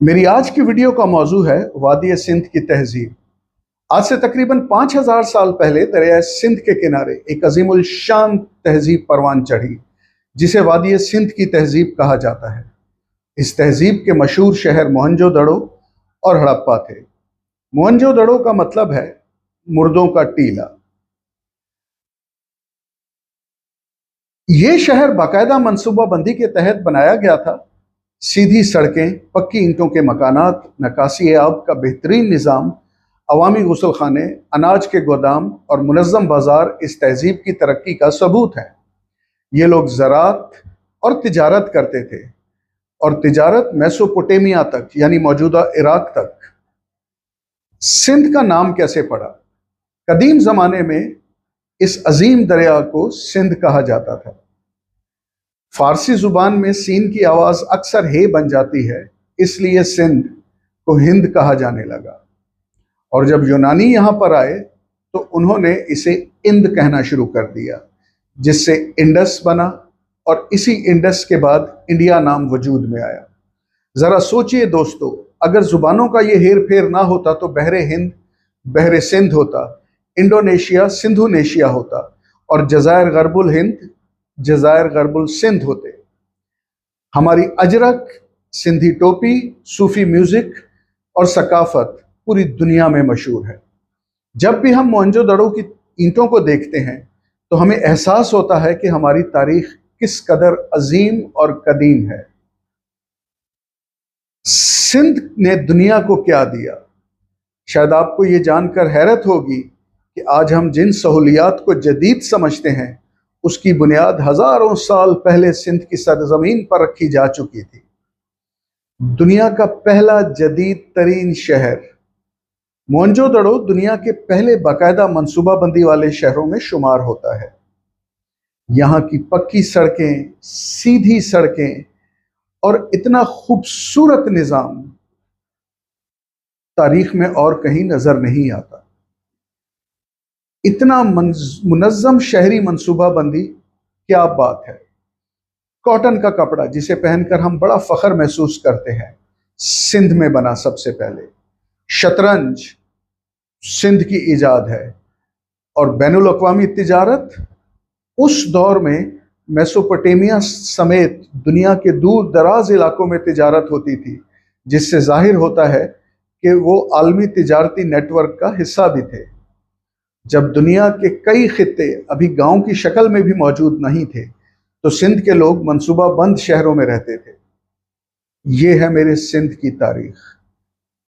मेरी आज की वीडियो का मौजू है वादी सिंध की तहजीब। आज से तकरीबन 5000 साल पहले दरिया सिंध के किनारे एक अजीमुल शान तहजीब परवान चढ़ी, जिसे वादी सिंध की तहजीब कहा जाता है। इस तहजीब के मशहूर शहर मोहनजोदड़ो और हड़प्पा थे। मोहनजोदड़ो का मतलब है मुर्दों का टीला। ये शहर बाकायदा मनसूबाबंदी के तहत बनाया गया था। सीधी सड़कें, पक्की ईंटों के मकानात, नकासी आब का बेहतरीन निज़ाम, अवामी गुसल खाने, अनाज के गोदाम और मुनज़्ज़म बाजार इस तहजीब की तरक्की का सबूत है। ये लोग ज़राअत और तिजारत करते थे, और तिजारत मेसोपोटामिया तक यानी मौजूदा इराक तक। सिंध का नाम कैसे पड़ा? कदीम ज़माने में इस अजीम दरिया को सिंध कहा जाता था। फारसी जुबान में सीन की आवाज़ अक्सर हे बन जाती है, इसलिए सिंध को हिंद कहा जाने लगा। और जब यूनानी यहाँ पर आए तो उन्होंने इसे इंद कहना शुरू कर दिया, जिससे इंडस बना, और इसी इंडस के बाद इंडिया नाम वजूद में आया। ज़रा सोचिए दोस्तों, अगर ज़ुबानों का ये हेर फेर ना होता तो बहरे हिंद बहरे सिंध होता, इंडोनेशिया सिंधुनेशिया होता, और जज़ायर गरबुल हिंद जज़ायर गरबुल सिंध होते। हमारी अजरक, सिंधी टोपी, सूफी म्यूजिक और सकाफत पूरी दुनिया में मशहूर है। जब भी हम मोहनजोदड़ो की ईंटों को देखते हैं तो हमें एहसास होता है कि हमारी तारीख किस कदर अजीम और कदीम है। सिंध ने दुनिया को क्या दिया? शायद आपको ये जानकर हैरत होगी कि आज हम जिन सहूलियात को जदीद समझते हैं, उसकी बुनियाद हजारों साल पहले सिंध की सरजमीन पर रखी जा चुकी थी। दुनिया का पहला जदीद तरीन शहर मोहनजोदड़ो दुनिया के पहले बाकायदा मनसूबाबंदी वाले शहरों में शुमार होता है। यहाँ की पक्की सड़कें, सीधी सड़कें और इतना खूबसूरत निज़ाम तारीख में और कहीं नजर नहीं आता। इतना मुनज़्ज़म शहरी मनसूबाबंदी, क्या बात है। कॉटन का कपड़ा, जिसे पहनकर हम बड़ा फख्र महसूस करते हैं, सिंध में बना सबसे पहले। शतरंज सिंध की इजाद है। और बैनुल अक़वामी तिजारत, उस दौर में मेसोपोटामिया समेत दुनिया के दूर दराज इलाकों में तिजारत होती थी, जिससे जाहिर होता है कि वो आलमी तिजारती नेटवर्क का हिस्सा भी थे। जब दुनिया के कई खित्ते अभी गांव की शक्ल में भी मौजूद नहीं थे, तो सिंध के लोग मनसूबा बंद शहरों में रहते थे। ये है मेरे सिंध की तारीख।